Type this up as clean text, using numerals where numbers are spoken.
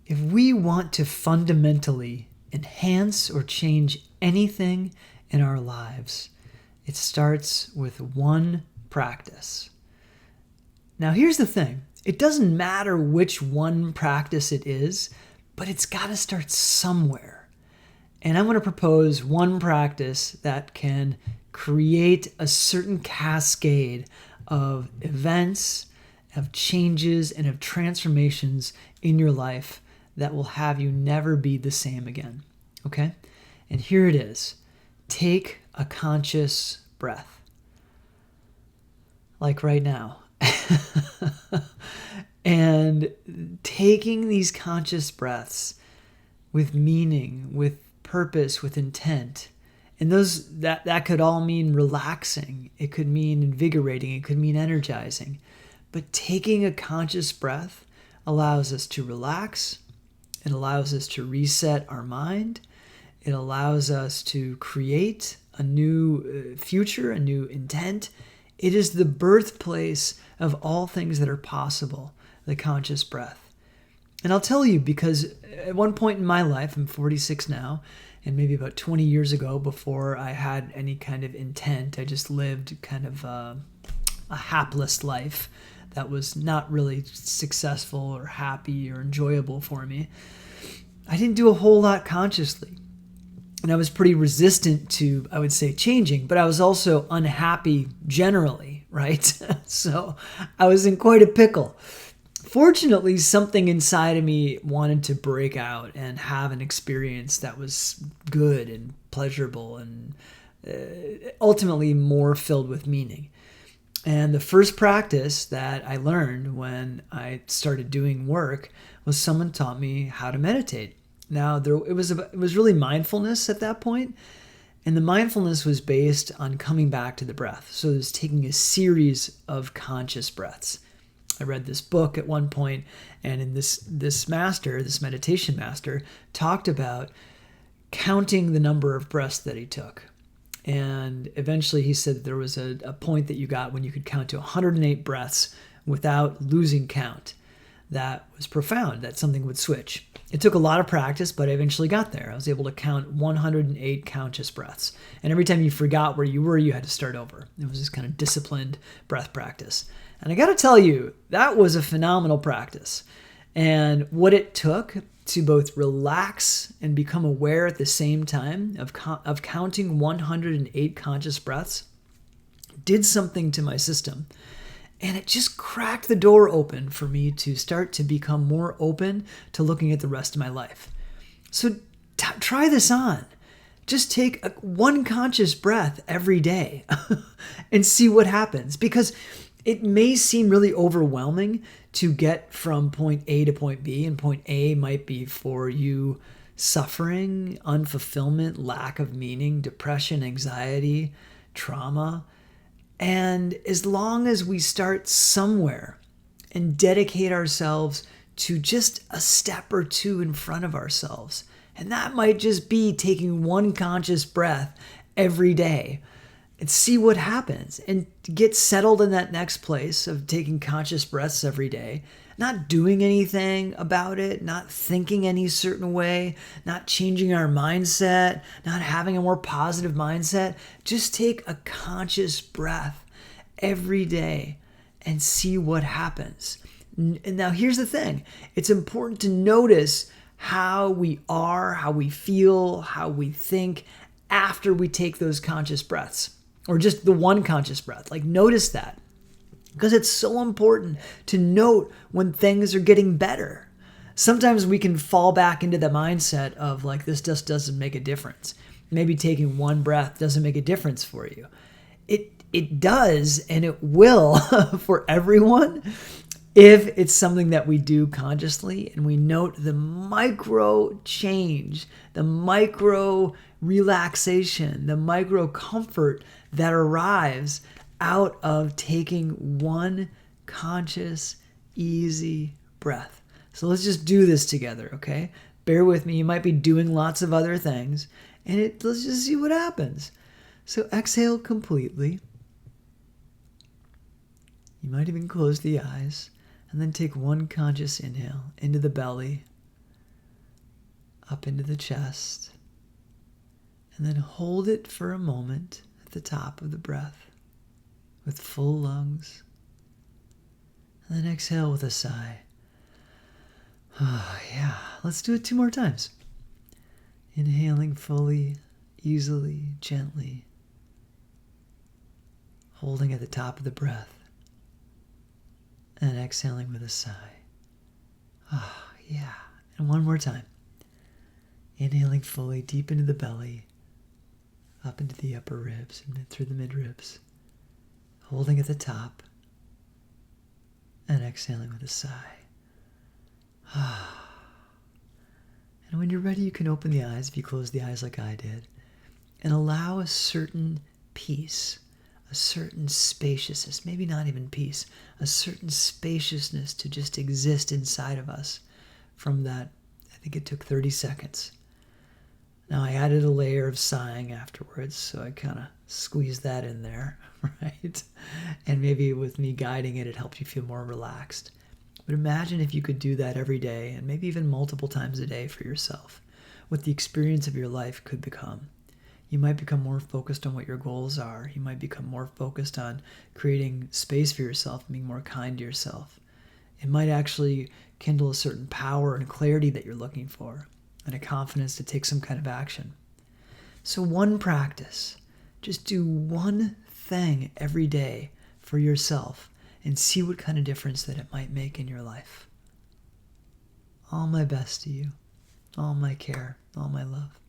If we want to fundamentally enhance or change anything in our lives, it starts with one practice. Now, here's the thing. It doesn't matter which one practice it is, but it's got to start somewhere. And I'm going to propose one practice that can create a certain cascade of events, of changes, and of transformations in your life that will have you never be the same again. Okay? And here it is. Take a conscious breath. Like right now. And taking these conscious breaths with meaning, with purpose, with intent. And that could all mean relaxing. It could mean invigorating. It could mean energizing. But taking a conscious breath allows us to relax. It allows us to reset our mind. It allows us to create a new future, a new intent. It is the birthplace of all things that are possible, the conscious breath. And I'll tell you, because at one point in my life, I'm 46 now, and maybe about 20 years ago, before I had any kind of intent, I just lived kind of a hapless life that was not really successful or happy or enjoyable for me. I didn't do a whole lot consciously. And I was pretty resistant to, I would say, changing, but I was also unhappy generally, right? So I was in quite a pickle. Fortunately, something inside of me wanted to break out and have an experience that was good and pleasurable and ultimately more filled with meaning. And the first practice that I learned when I started doing work was someone taught me how to meditate. Now, it was really mindfulness at that point, and the mindfulness was based on coming back to the breath. So it was taking a series of conscious breaths. I read this book at one point, and in this meditation master, talked about counting the number of breaths that he took. And eventually he said there was a point that you got when you could count to 108 breaths without losing count. That was profound, that something would switch. It took a lot of practice, but I eventually got there. I was able to count 108 conscious breaths. And every time you forgot where you were, you had to start over. It was this kind of disciplined breath practice. And I got to tell you, that was a phenomenal practice. And what it took to both relax and become aware at the same time of counting 108 conscious breaths did something to my system. And it just cracked the door open for me to start to become more open to looking at the rest of my life. So try this on. Just take one conscious breath every day and see what happens. Because it may seem really overwhelming to get from point A to point B, and point A might be for you suffering, unfulfillment, lack of meaning, depression, anxiety, trauma. And as long as we start somewhere and dedicate ourselves to just a step or two in front of ourselves, and that might just be taking one conscious breath every day, and see what happens and get settled in that next place of taking conscious breaths every day, not doing anything about it, not thinking any certain way, not changing our mindset, not having a more positive mindset. Just take a conscious breath every day and see what happens. And now here's the thing. It's important to notice how we are, how we feel, how we think after we take those conscious breaths. Or just the one conscious breath. Like, notice that. Because it's so important to note when things are getting better. Sometimes we can fall back into the mindset of like, this just doesn't make a difference. Maybe taking one breath doesn't make a difference for you. It does, and it will for everyone if it's something that we do consciously and we note the micro change, the micro relaxation, the micro comfort that arrives out of taking one conscious, easy breath. So let's just do this together, okay? Bear with me. You might be doing lots of other things, and let's just see what happens. So exhale completely. You might even close the eyes, and then take one conscious inhale into the belly, up into the chest, and then hold it for a moment at the top of the breath with full lungs, and then exhale with a sigh. Oh, yeah, let's do it 2 more times. Inhaling fully, easily, gently, holding at the top of the breath, and exhaling with a sigh. Oh, yeah. And 1 more time. Inhaling fully, deep into the belly, up into the upper ribs and through the mid-ribs, holding at the top, and exhaling with a sigh. And when you're ready, you can open the eyes if you close the eyes like I did, and allow a certain peace, a certain spaciousness, maybe not even peace, a certain spaciousness to just exist inside of us from that. I think it took 30 seconds. Now I added a layer of sighing afterwards, so I kind of squeezed that in there, right? And maybe with me guiding it, it helped you feel more relaxed. But imagine if you could do that every day, and maybe even multiple times a day for yourself, what the experience of your life could become. You might become more focused on what your goals are. You might become more focused on creating space for yourself and being more kind to yourself. It might actually kindle a certain power and clarity that you're looking for, and a confidence to take some kind of action. So one practice, just do one thing every day for yourself and see what kind of difference that it might make in your life. All my best to you. All my care. All my love.